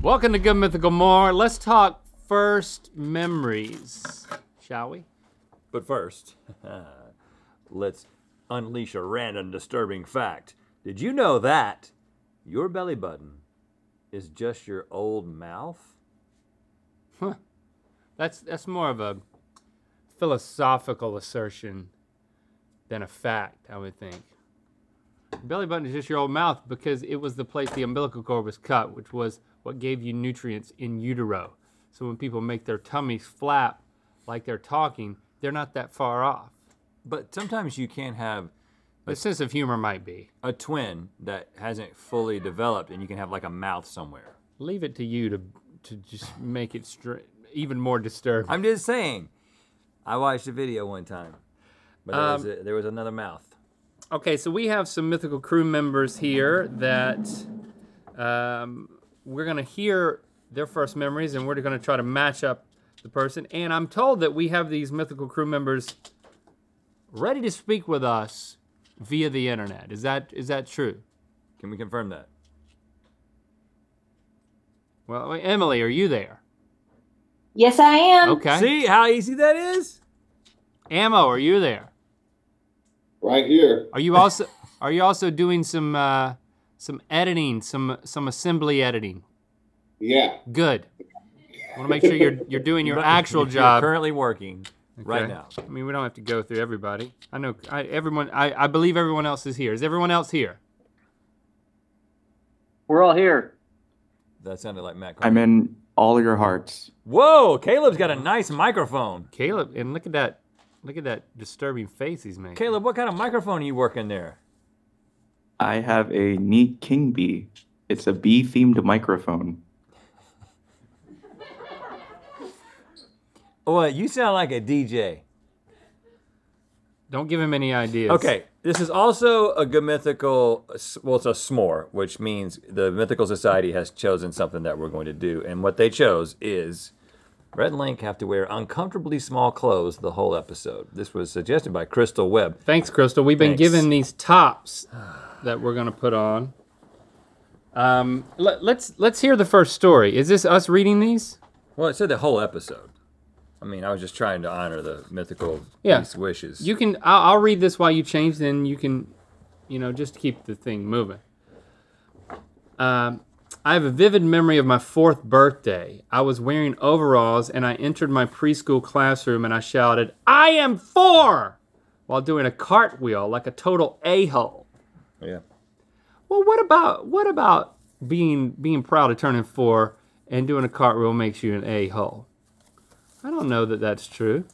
Welcome to Good Mythical More. Let's talk first memories, shall we? But first, let's unleash a random disturbing fact. Did you know that your belly button is just your old mouth? Huh. That's more of a philosophical assertion than a fact, I would think. Belly button is just your old mouth because it was the place the umbilical cord was cut, which was what gave you nutrients in utero. So when people make their tummies flap like they're talking, they're not that far off. But sometimes you can have A sense of humor might be. a twin that hasn't fully developed and you can have like a mouth somewhere. Leave it to you to just make it even more disturbing. I'm just saying. I watched a video one time, but there was another mouth. Okay, so we have some mythical crew members here that we're gonna hear their first memories and we're gonna try to match up the person. And I'm told that we have these mythical crew members ready to speak with us via the internet. Is that true? Can we confirm that? Well, Emily, are you there? Yes, I am. Okay. See how easy that is? Ammo, are you there? Right here. Are you also doing some editing, some assembly editing? Yeah. Good. I want to make sure you're doing your actual You're job. currently working right Okay. now. I mean, we don't have to go through everybody. I know I believe everyone else is here. Is everyone else here? We're all here. That sounded like Matt. I'm in all your hearts. Whoa, Caleb's got a nice microphone. Caleb, and look at that disturbing face he's making. Caleb, what kind of microphone are you working there? I have a neat king bee. It's a bee-themed microphone. Well, you sound like a DJ. Don't give him any ideas. Okay, this is also a good mythical, well, it's a s'more, which means the Mythical Society has chosen something that we're going to do. And what they chose is Rhett and Link have to wear uncomfortably small clothes the whole episode. This was suggested by Crystal Webb. Thanks, Crystal. We've been Thanks. given these tops that we're gonna put on. Let's hear the first story. Is this us reading these? Well, it said the whole episode. I mean, I was just trying to honor the mythical wishes. You can. I'll read this while you change. Then you can, just to keep the thing moving. I have a vivid memory of my 4th birthday. I was wearing overalls and I entered my preschool classroom and I shouted, "I am 4!" while doing a cartwheel like a total a-hole. Yeah. Well, what about being proud of turning 4 and doing a cartwheel makes you an a-hole? I don't know that that's true.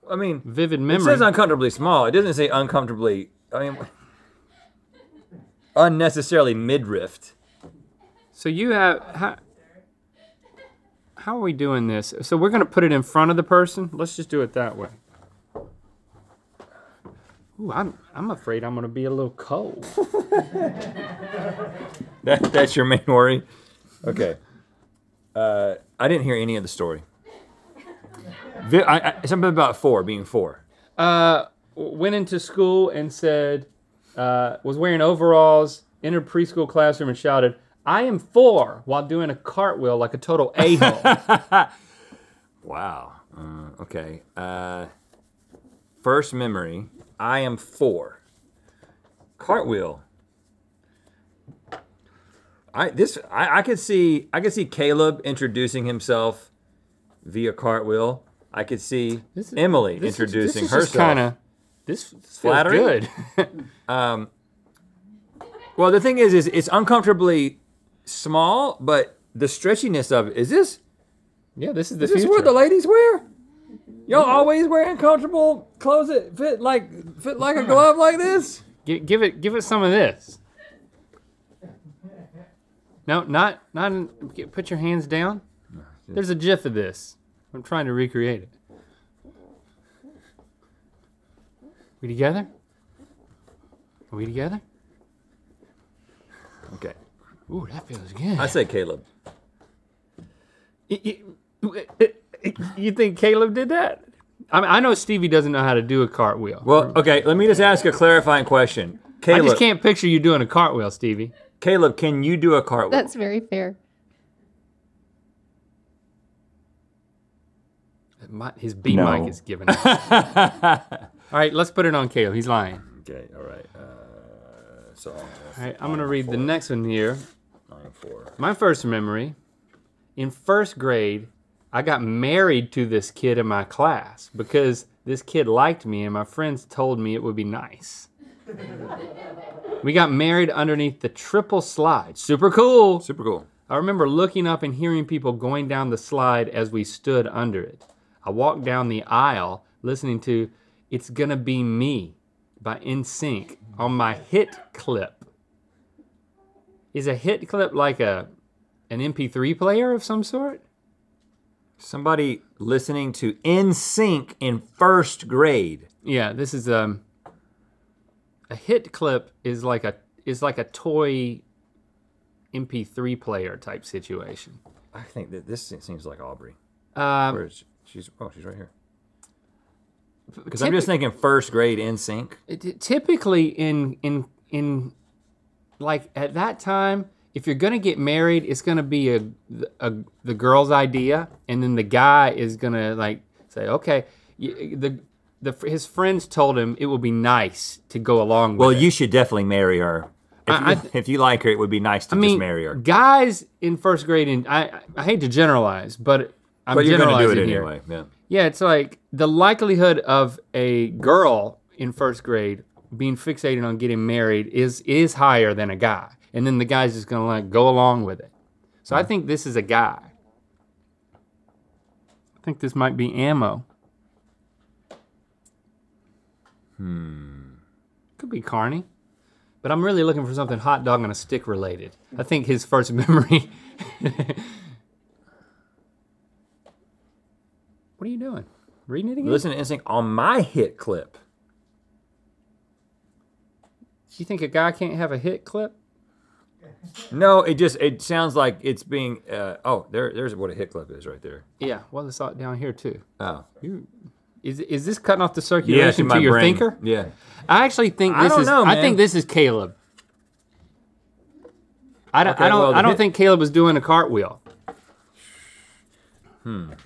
I mean, Vivid it memory. says uncomfortably small. It doesn't say uncomfortably, unnecessarily midriffed. So you have, how are we doing this? So we're gonna put it in front of the person? Let's just do it that way. Ooh, I'm afraid I'm gonna be a little cold. That's your main worry? Okay. I didn't hear any of the story. Something about being 4. Went into school and said, was wearing overalls, entered preschool classroom and shouted, "I am 4," while doing a cartwheel like a total a-hole. Wow. Okay. First memory, I am 4. Cartwheel. I could see Caleb intruding himself via cartwheel. I could see Emily introducing herself. This feels Flattering? good. Well, the thing is it's uncomfortably small, but the stretchiness of it, is this Yeah, this is the is this future. what the ladies wear? Y'all always wearing comfortable clothes that fit like a glove like this? Give it some of this. No, not put your hands down. There's a gif of this. I'm trying to recreate it. We together? Are we together? Okay. Ooh, that feels good. I say Caleb. You think Caleb did that? I mean, I know Stevie doesn't know how to do a cartwheel. Well, okay, let me just ask a clarifying question. I Caleb, just can't picture you doing a cartwheel, Stevie. Caleb, can you do a cartwheel? That's very fair. His B No. mic is giving up. All right, let's put it on Caleb. He's lying. Okay, all right. So All right, I'm gonna read the next one here. 9-4. My first memory, in first grade, I got married to this kid in my class because this kid liked me and my friends told me it would be nice. We got married underneath the triple slide. Super cool. Super cool. I remember looking up and hearing people going down the slide as we stood under it. I walked down the aisle listening to It's Gonna Be Me by NSYNC on my hit clip. Is a hit clip like an MP3 player of some sort? Somebody listening to NSYNC in first grade. Yeah, this is a hit clip is like a toy MP3 player type situation. I think that this seems like Aubrey. Um, Where is she? She's right here. Because I'm just thinking first grade NSYNC. Typically in like at that time, if you're gonna get married, it's gonna be the girl's idea, and then the guy is gonna like say, okay, his friends told him it would be nice to go along with Well, it. you should definitely marry her. If you like her, it would be nice to just marry her. Guys in first grade, and I hate to generalize, but I'm But you're generalizing gonna do it here. anyway. Yeah. Yeah, it's like the likelihood of a girl in first grade being fixated on getting married is higher than a guy. And then the guy's just gonna like go along with it. So I think this is a guy. I think this might be Ammo. Could be Carney. But I'm really looking for something hot dog on a stick related. I think his first memory. What are you doing? Reading it again? Listen to NSYNC on my hit clip. You think a guy can't have a hit clip? No, it sounds like it's being. There's what a hit clip is right there. Yeah, well, it's down here too. Oh, Is this cutting off the yeah, circulation to your thinker? Yeah. I actually think I this don't is. know, I man. think this is Caleb. I don't. Okay, I don't. well, the I don't hit- think Caleb was doing a cartwheel.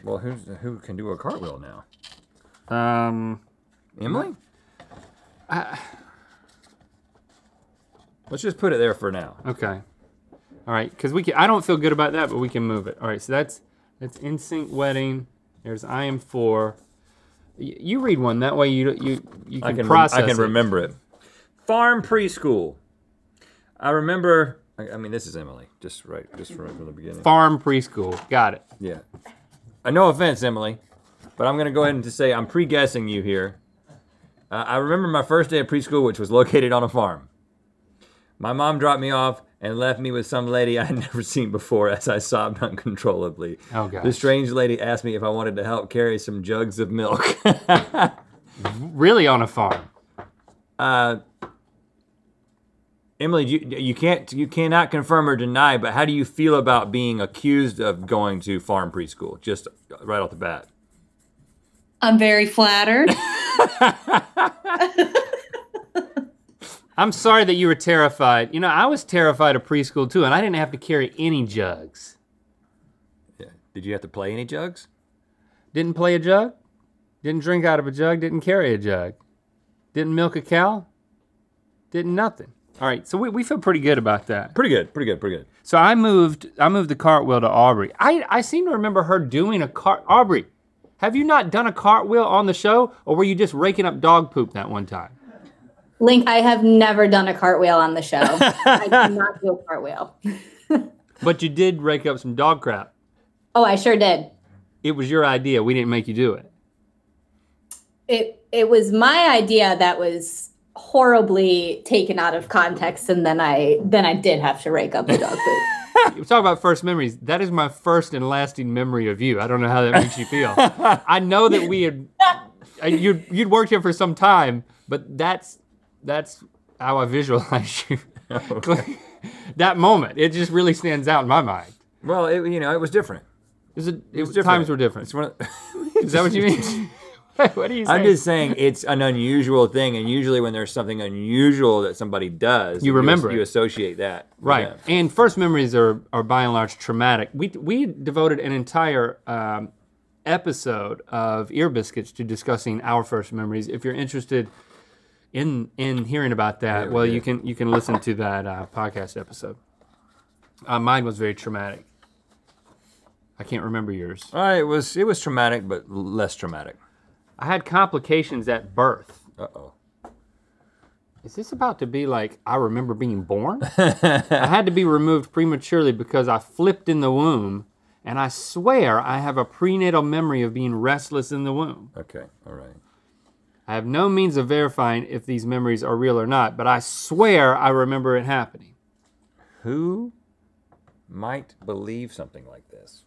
Well, who can do a cartwheel now? Emily. Let's just put it there for now. Okay. All right, because we can. I don't feel good about that, but we can move it. All right, so that's NSYNC wedding. There's I Am 4. You read one that way. You can process. I can it. remember it. Farm preschool. I remember. I mean, this is Emily. Just right from the beginning. Farm preschool. Got it. Yeah. No offense, Emily, but I'm going to go ahead and just say I'm pre-guessing you here. I remember my first day of preschool, which was located on a farm. My mom dropped me off and left me with some lady I had never seen before as I sobbed uncontrollably. Oh, gosh. The strange lady asked me if I wanted to help carry some jugs of milk. Really on a farm. Emily, you cannot confirm or deny, but how do you feel about being accused of going to farm preschool? Just right off the bat. I'm very flattered. I'm sorry that you were terrified. You know, I was terrified of preschool too, and I didn't have to carry any jugs. Yeah. Did you have to play any jugs? Didn't play a jug. Didn't drink out of a jug. Didn't carry a jug. Didn't milk a cow. Didn't nothing. All right, so we feel pretty good about that. Pretty good. So I moved the cartwheel to Aubrey. I seem to remember her doing Aubrey, have you not done a cartwheel on the show, or were you just raking up dog poop that one time? Link, I have never done a cartwheel on the show. I do not do a cartwheel. But you did rake up some dog crap. Oh, I sure did. It was your idea. We didn't make you do it. It was my idea that was horribly taken out of context, and then I did have to rake up the dog poop. You talk about first memories. That is my first and lasting memory of you. I don't know how that makes you feel. I know that we had you'd worked here for some time, but that's how I visualize you. That moment, it just really stands out in my mind. Well, it was different. It was different. times were different. It's one of, Is that what you mean? What are you saying? I'm just saying it's an unusual thing, and usually when there's something unusual that somebody does, You remember you it. associate that. with Right. them. And first memories are by and large traumatic. We devoted an entire episode of Ear Biscuits to discussing our first memories. If you're interested in hearing about that, Yeah, we well, did. you can listen to that podcast episode. Mine was very traumatic. I can't remember yours. It was traumatic, but less traumatic. I had complications at birth. Uh-oh. Is this about to be like I remember being born? I had to be removed prematurely because I flipped in the womb, and I swear I have a prenatal memory of being restless in the womb. Okay, all right. I have no means of verifying if these memories are real or not, but I swear I remember it happening. Who might believe something like this?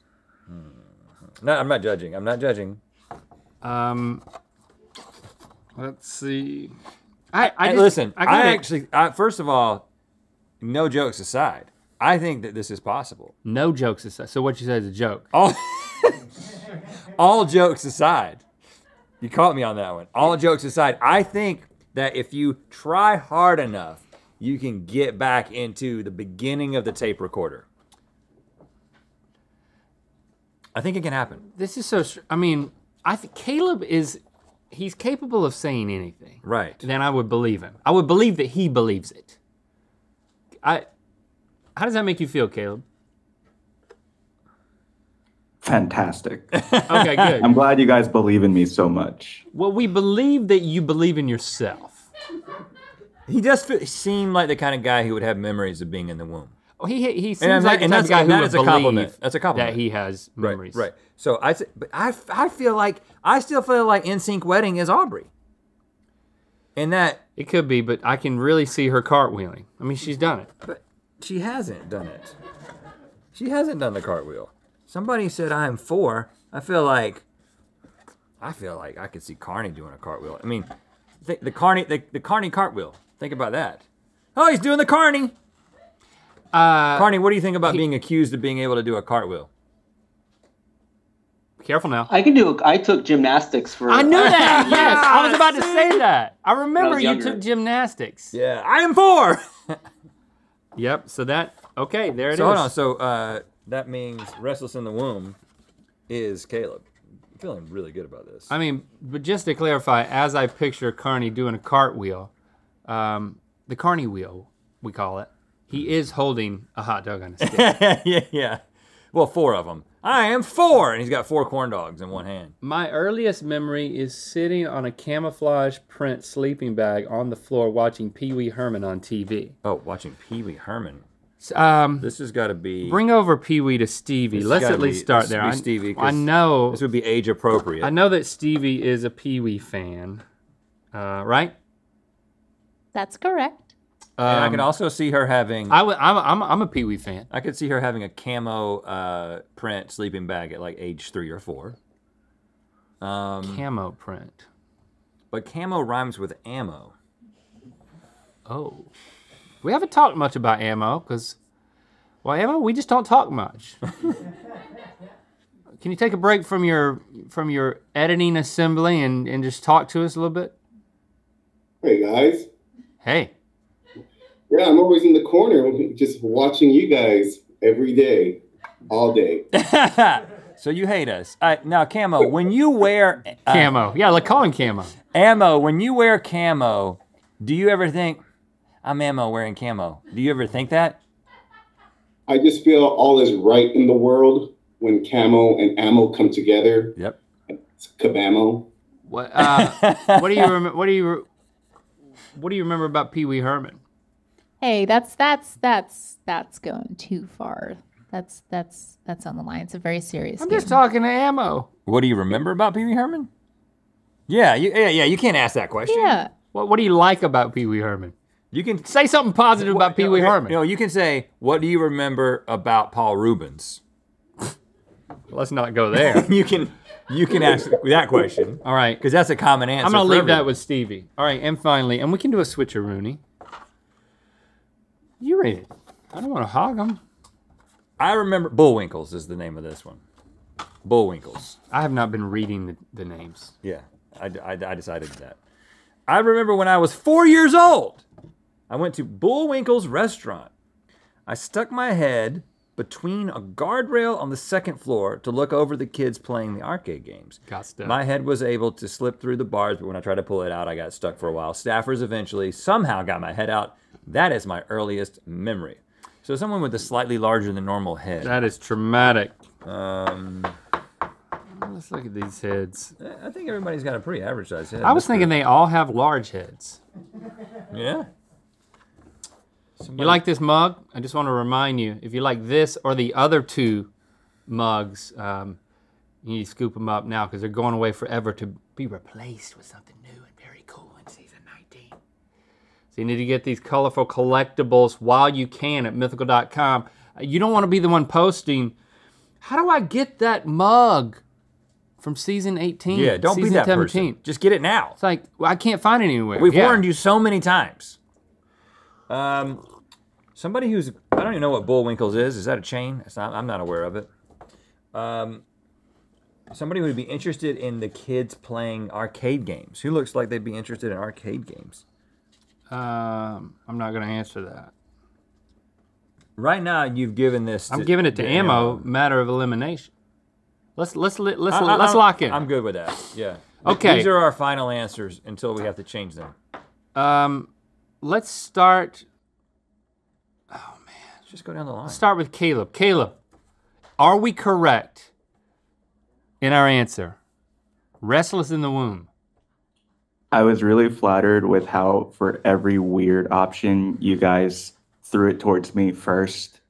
No, I'm not judging. I'm not judging. Let's see. Listen, got it. first of all, no jokes aside, I think that this is possible. No jokes aside. So what you said is a joke. All jokes aside, you caught me on that one. All jokes aside, I think that if you try hard enough, you can get back into the beginning of the tape recorder. I think it can happen. This is so. I mean, I think Caleb is. He's capable of saying anything. Right. Then I would believe him. I would believe that he believes it. How does that make you feel, Caleb? Fantastic. Okay, good. I'm glad you guys believe in me so much. Well, we believe that you believe in yourself. He does seem like the kind of guy who would have memories of being in the womb. Oh, he seems And like the and type of that's- guy and who that would is a compliment. believe That's a compliment. that he has memories. Right. So I feel like I still feel like NSYNC Wedding is Aubrey. And that, It could be, but I can really see her cartwheeling. I mean, she's done it. but she hasn't done it. She hasn't done the cartwheel. Somebody said I am 4. I feel like I could see Carney doing a cartwheel. I mean, the Carney cartwheel. Think about that. Oh, he's doing the Carney. Carney, what do you think about being accused of being able to do a cartwheel? Careful now. I took gymnastics for. I knew that. Yes, I was about to say that. I remember you younger. took gymnastics. Yeah, I am 4. Yep. So that. Okay, there it is. So hold on. So that means Restless in the Womb is Caleb. I'm feeling really good about this. I mean, but just to clarify, as I picture Carney doing a cartwheel, the Carney wheel, we call it, he is holding a hot dog on a stick. yeah. Well, 4 of them. I am 4, and he's got 4 corn dogs in one hand. My earliest memory is sitting on a camouflage print sleeping bag on the floor watching Pee Wee Herman on TV. Oh, watching Pee Wee Herman. So, This has got to be. bring over Pee Wee to Stevie. This Let's gotta at least be- start this there. would be Stevie, 'cause I know. This would be age appropriate. I know that Stevie is a Pee Wee fan, right? That's correct. And I can also see her having. I'm a Pee Wee fan. I could see her having a camo print sleeping bag at like age 3 or 4. Camo print. But camo rhymes with ammo. Oh, we haven't talked much about ammo because, well, ammo we just don't talk much. Can you take a break from your editing assembly and just talk to us a little bit? Hey guys. Hey, Yeah, I'm always in the corner just watching you guys every day, all day. So you hate us. Now, camo, when you wear camo. Yeah, like calling camo. ammo, when you wear camo, do you ever think, I'm ammo wearing camo? Do you ever think that? I just feel all is right in the world when camo and ammo come together. Yep. It's kabamo. What do you remember about Pee Wee Herman? Hey, that's going too far. That's on the line. It's a very serious I'm game. just talking to ammo. What do you remember about Pee Wee Herman? Yeah, you can't ask that question. Yeah. What do you like about Pee Wee Herman? You can Say something positive about Pee Wee Herman. You know, you can say, what do you remember about Paul Rubens? Let's not go there. You can ask that question. All right. Because that's a common answer. I'm going to for leave everyone. that with Stevie. All right, and finally, and we can do a switcheroony. You read it. I don't want to hog them. I remember Bullwinkles is the name of this one. Bullwinkles. I have not been reading the names. Yeah. I decided that. I remember when I was 4 years old, I went to Bullwinkle's restaurant. I stuck my head between a guardrail on the second floor to look over the kids playing the arcade games. Got stuck. My head was able to slip through the bars, but when I tried to pull it out, I got stuck for a while. Staffers eventually somehow got my head out. That is my earliest memory. So someone with a slightly larger than normal head. That is traumatic. Let's look at these heads. I think everybody's got a pretty average size head. I was thinking they all have large heads. Yeah. You like this mug? I just want to remind you, if you like this or the other two mugs, you need to scoop them up now because they're going away forever to be replaced with something new and very cool in season 19. So you need to get these colorful collectibles while you can at mythical.com. You don't want to be the one posting, how do I get that mug from season 18? Yeah, don't be that 17. Person. Just get it now. It's like, well, I can't find it anywhere. We've warned you so many times. Somebody who's, I don't even know what Bullwinkle's is. Is that a chain? It's not, I'm not aware of it. Somebody who would be interested in the kids playing arcade games. Who looks like they'd be interested in arcade games? I'm not going to answer that. Right now, you've given this. I'm giving it to Ammo. Matter of elimination. Let's lock in. I'm good with that. Yeah. Okay. These are our final answers until we have to change them. Let's start. Oh man. Let's just go down the line. Let's start with Caleb. Caleb, are we correct in our answer? Restless in the Womb. I was really flattered with how for every weird option you guys threw it towards me first.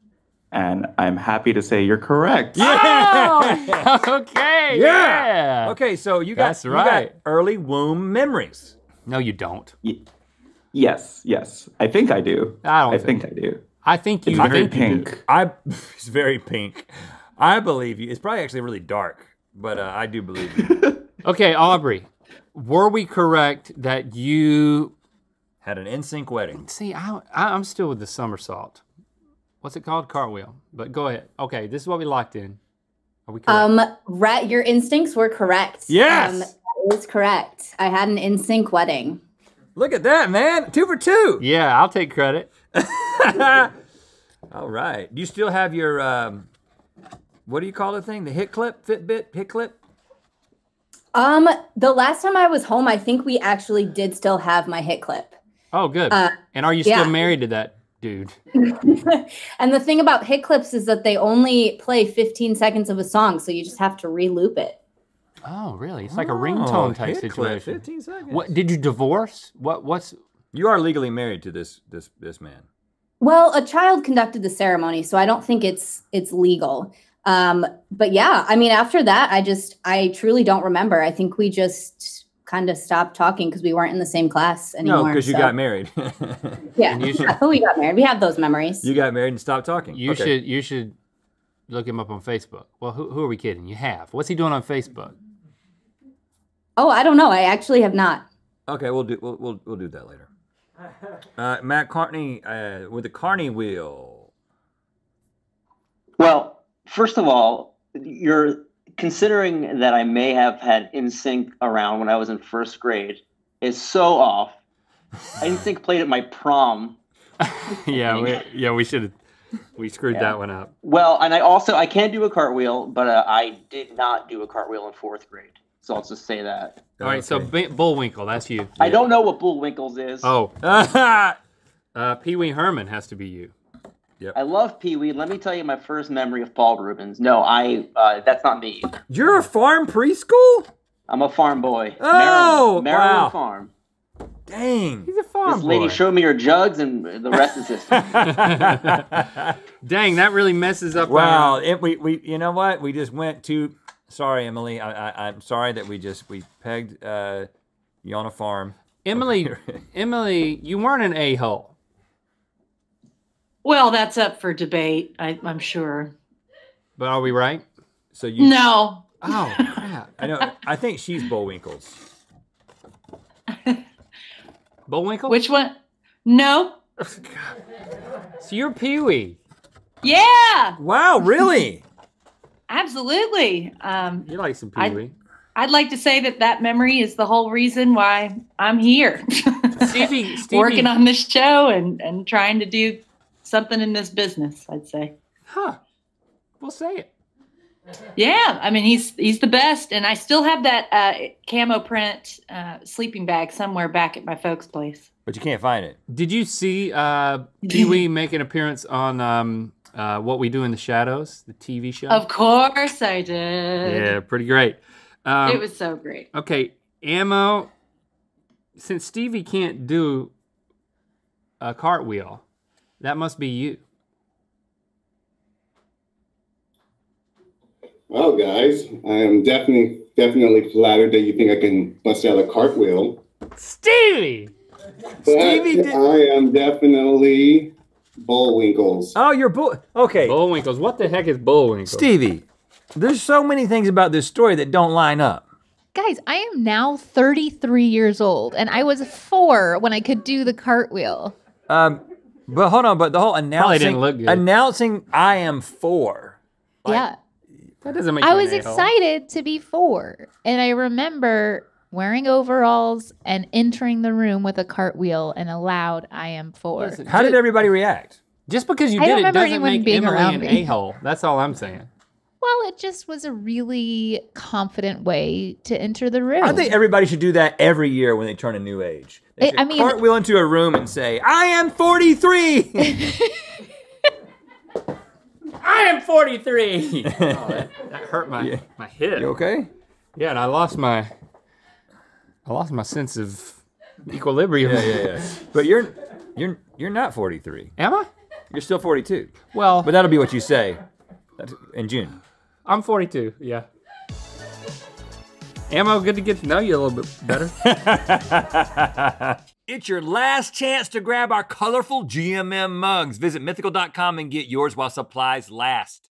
And I'm happy to say you're correct. Yeah! Oh, okay. Yeah. Okay, so you got, That's right. You got early womb memories. No, you don't. Yes. I think I do. I think I do. I think you It's very think you do. pink. It's very pink. I believe you. It's probably actually really dark, but I do believe you. Okay, Aubrey, were we correct that you Had an NSYNC wedding. see? I'm still with the somersault. What's it called? Cartwheel. But go ahead. Okay, this is what we locked in. Are we correct? Your instincts were correct. Yes! That is correct. I had an NSYNC wedding. Look at that, man. 2 for 2. Yeah, I'll take credit. All right. Do you still have your, what do you call the thing? The hit clip? Fitbit hit clip? The last time I was home, I think we actually did still have my hit clip. Oh, good. And are you still married to that dude? And the thing about hit clips is that they only play 15 seconds of a song, so you just have to re-loop it. Oh, really? It's like a ringtone type hit situation. Clip, 15 seconds. What did you divorce? What's You are legally married to this man. Well, a child conducted the ceremony, so I don't think it's legal. But yeah, I mean, after that, I truly don't remember. I think we just kind of stopped talking because we weren't in the same class anymore. No, because you got married. Yeah, we got married. We have those memories. You got married and stopped talking. you should look him up on Facebook. Well, who are we kidding? You have. What's he doing on Facebook? Oh, I don't know. I actually have not. Okay, we'll do that later. Matt Carney with the Carney wheel. Well, first of all, you're considering that I may have had NSYNC around when I was in first grade is so off. NSYNC played at my prom. we should have. We screwed that one up. Well, and I can do a cartwheel, but I did not do a cartwheel in fourth grade. So I'll just say that. All right, so Bullwinkle, that's you. I don't know what Bullwinkle's is. Oh. Pee Wee Herman has to be you. Yep. I love Pee Wee. Let me tell you my first memory of Paul Rubens. No, that's not me either. You're a farm preschool? I'm a farm boy. Oh, Maryland wow. Farm. Dang. He's a farm This lady boy. showed me her jugs, and the rest is history. Dang, that really messes up. Wow, we you know what? We just went too. Sorry, Emily. I'm sorry that we pegged you on a farm. Emily, you weren't an a-hole. Well, that's up for debate, I'm sure. But are we right? So you No. Oh, crap. I know. I think she's Bullwinkle's. Bullwinkle? Which one? No. So you're Pee Wee. Yeah, Wow, really? absolutely. You like some Pee Wee. I'd like to say that memory is the whole reason why I'm here. Stevie, Working on this show and trying to do something in this business, I'd say. Huh. We'll say it. Yeah, I mean, he's the best. And I still have that camo print sleeping bag somewhere back at my folks' place. But you can't find it. Did you see Pee-wee make an appearance on What We Do in the Shadows, the TV show? Of course I did. Yeah, pretty great. It was so great. Okay, Ammo, since Stevie can't do a cartwheel, that must be you. Well, guys, I am definitely flattered that you think I can bust out a cartwheel. Stevie! But Stevie did- I am definitely Bullwinkles. Oh, you're okay. Bullwinkles. What the heck is Bullwinkles? Stevie, there's so many things about this story that don't line up. Guys, I am now 33 years old, and I was 4 when I could do the cartwheel. But hold on, but the whole Probably didn't look good. announcing I am 4. Yeah. That doesn't make I you was an a-hole. excited to be 4, and I remember wearing overalls and entering the room with a cartwheel and a loud I am 4. Listen, How did everybody react? Just because you I did don't it remember doesn't anyone make being Emily around an me. a-hole. That's all I'm saying. Well, it just was a really confident way to enter the room. I think everybody should do that every year when they turn a new age. They should I mean- cartwheel into a room and say, I am 43! I am 43! Oh, that hurt my head. You okay? Yeah, and I lost my sense of equilibrium. Yeah. But you're not 43. Am I? You're still 42. Well, But that'll be what you say in June. I'm 42, yeah. Ammo, good to get to know you a little bit better. It's your last chance to grab our colorful GMM mugs. Visit mythical.com and get yours while supplies last.